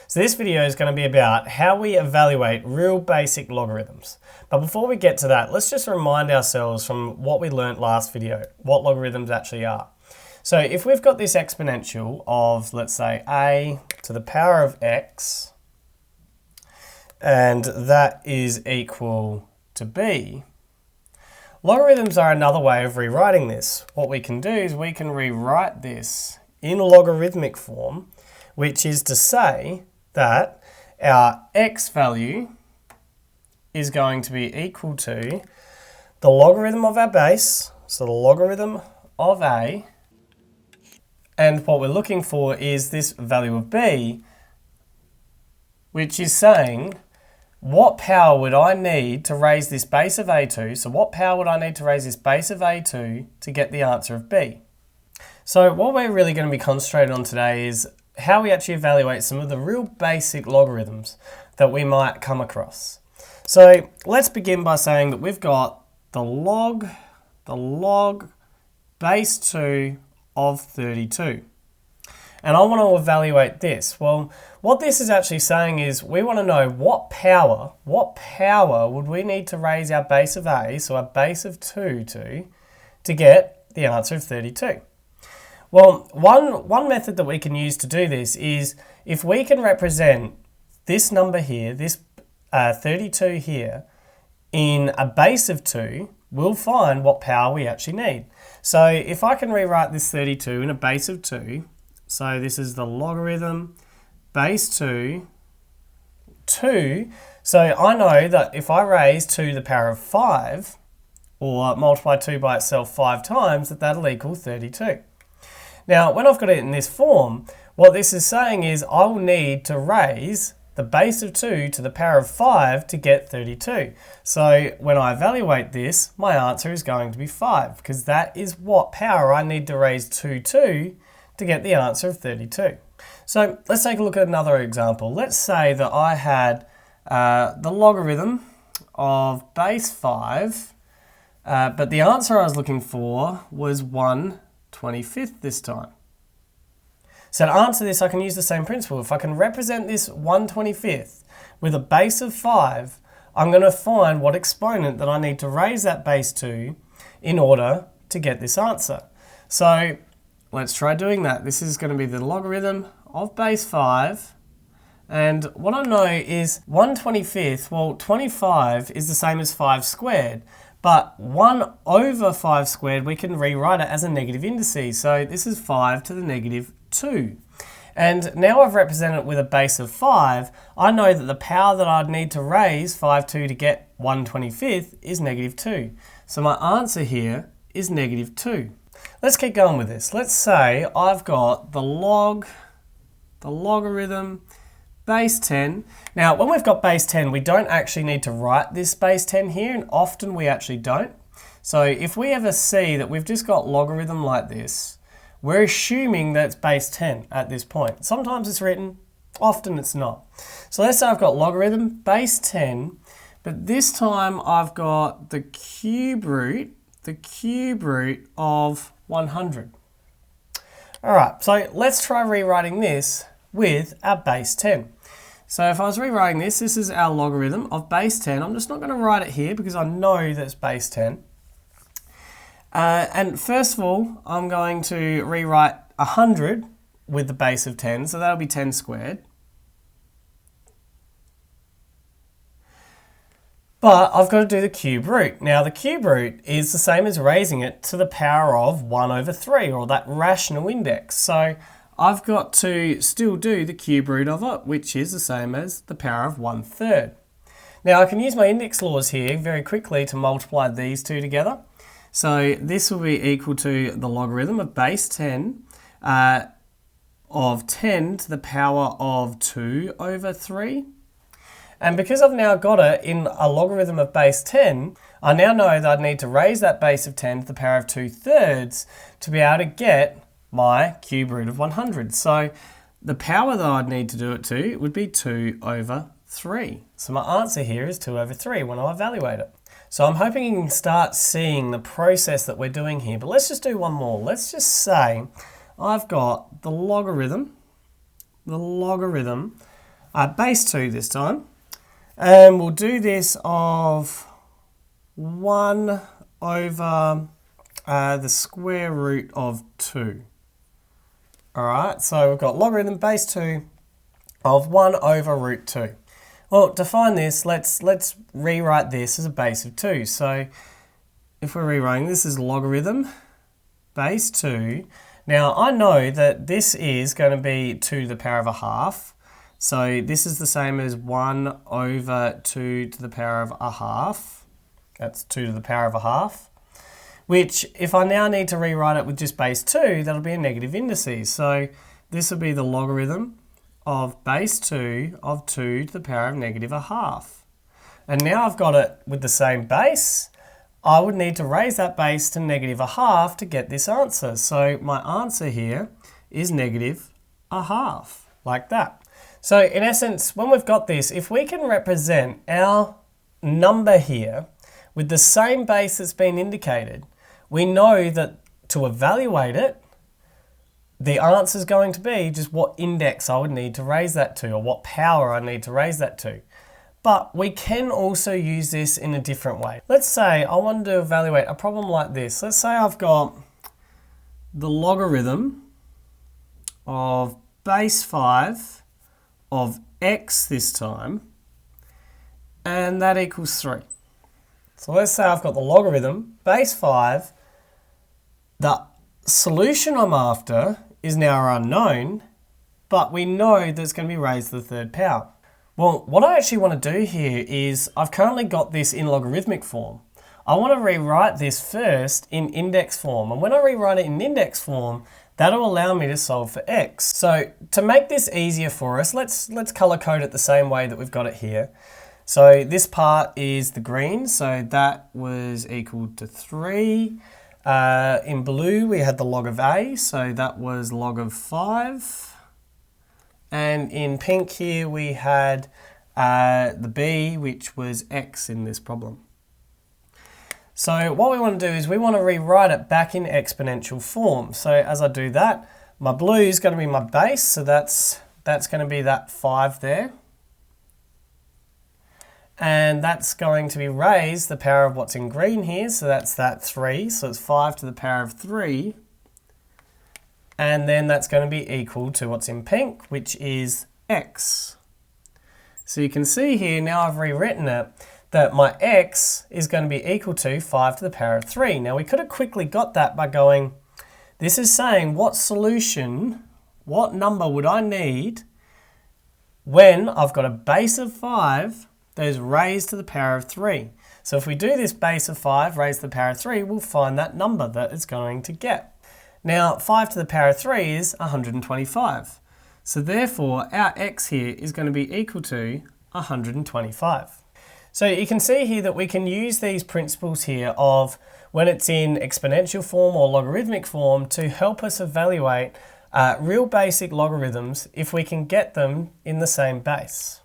So this video is going to be about how we evaluate real basic logarithms. But before we get to that, let's just remind ourselves from what we learned last video, what logarithms actually are. So if we've got this exponential of, let's say, a to the power of x, and that is equal to b, logarithms are another way of rewriting this. What we can do is we can rewrite this in logarithmic form, which is to say that our x value is going to be equal to the logarithm of our base, so the logarithm of a, and what we're looking for is this value of b, which is saying what power would I need to raise this base of a to, so what power would I need to raise this base of a to get the answer of b? So what we're really going to be concentrating on today is how we actually evaluate some of the real basic logarithms that we might come across. So let's begin by saying that we've got the log base 2 of 32. And I want to evaluate this. Well, what this is actually saying is we want to know what power would we need to raise our base of a, so our base of 2 to get the answer of 32. Well, one method that we can use to do this is if we can represent this number here, this 32 here, in a base of 2, we'll find what power we actually need. So if I can rewrite this 32 in a base of 2, so this is the logarithm base 2, so I know that if I raise 2 to the power of 5, or multiply 2 by itself 5 times, that'll equal 32. Now, when I've got it in this form, what this is saying is I will need to raise the base of 2 to the power of 5 to get 32. So when I evaluate this, my answer is going to be 5, because that is what power I need to raise 2 to get the answer of 32. So let's take a look at another example. Let's say that I had the logarithm of base 5, but the answer I was looking for was 1/25 this time. So to answer this, I can use the same principle. If I can represent this 1/25 with a base of 5, I'm going to find what exponent that I need to raise that base to in order to get this answer. So let's try doing that. This is going to be the logarithm of base 5. And what I know is 1/25, well, 25 is the same as 5 squared. But 1 over 5 squared, we can rewrite it as a negative indices. So this is 5 to the negative 2. And now I've represented it with a base of 5, I know that the power that I'd need to raise 5/2 to get 1/25 is negative 2. So my answer here is negative 2. Let's keep going with this. Let's say I've got the logarithm base 10. Now, when we've got base 10, we don't actually need to write this base 10 here, and often we actually don't. So if we ever see that we've just got logarithm like this, we're assuming that it's base 10 at this point. Sometimes it's written, often it's not. So let's say I've got logarithm base 10, but this time I've got the cube root of 100. All right, so let's try rewriting this with our base 10. So if I was rewriting this, this is our logarithm of base 10. I'm just not going to write it here because I know that it's base 10. And first of all, I'm going to rewrite 100 with the base of 10, so that'll be 10 squared. But I've got to do the cube root. Now the cube root is the same as raising it to the power of 1 over 3, or that rational index. So I've got to still do the cube root of it, which is the same as the power of 1/3. Now I can use my index laws here very quickly to multiply these two together. So this will be equal to the logarithm of base 10 of 10 to the power of 2 over 3. And because I've now got it in a logarithm of base 10, I now know that I need to raise that base of 10 to the power of 2/3 to be able to get my cube root of 100. So the power that I'd need to do it to would be 2 over 3. So my answer here is 2 over 3 when I evaluate it. So I'm hoping you can start seeing the process that we're doing here. But let's just do one more. Let's just say I've got the logarithm base 2 this time. And we'll do this of 1 over the square root of 2. All right, so we've got logarithm base 2 of 1 over root 2. Well, to find this, let's rewrite this as a base of 2. So if we're rewriting this as logarithm base 2, now I know that this is going to be 2 to the power of a half. So this is the same as 1 over 2 to the power of a half. That's 2 to the power of a half. Which, if I now need to rewrite it with just base 2, that'll be a negative indices. So this will be the logarithm of base 2 of 2 to the power of negative a half. And now I've got it with the same base. I would need to raise that base to negative a half to get this answer. So my answer here is negative a half, like that. So in essence, when we've got this, if we can represent our number here with the same base that's been indicated, we know that to evaluate it, the answer is going to be just what index I would need to raise that to, or what power I need to raise that to. But we can also use this in a different way. Let's say I wanted to evaluate a problem like this. Let's say I've got the logarithm of base 5 of x this time, and that equals 3. So let's say I've got the logarithm, base 5, the solution I'm after is now unknown, but we know that it's going to be raised to the third power. Well, what I actually want to do here is I've currently got this in logarithmic form. I want to rewrite this first in index form, and when I rewrite it in index form, that'll allow me to solve for x. So to make this easier for us, let's color code it the same way that we've got it here. So this part is the green, so that was equal to 3. In blue, we had the log of a, so that was log of 5. And in pink here, we had the b, which was x in this problem. So what we want to do is we want to rewrite it back in exponential form. So as I do that, my blue is going to be my base, so that's going to be that 5 there. And that's going to be raised the power of what's in green here, so that's that 3. So it's 5 to the power of 3. And then that's going to be equal to what's in pink, which is x. So you can see here, now I've rewritten it, that my x is going to be equal to 5 to the power of 3. Now we could have quickly got that by going, this is saying what solution, what number would I need when I've got a base of 5 that is raised to the power of 3. So if we do this base of 5 raised to the power of 3, we'll find that number that it's going to get. Now 5 to the power of 3 is 125. So therefore our x here is going to be equal to 125. So you can see here that we can use these principles here of when it's in exponential form or logarithmic form to help us evaluate real basic logarithms if we can get them in the same base.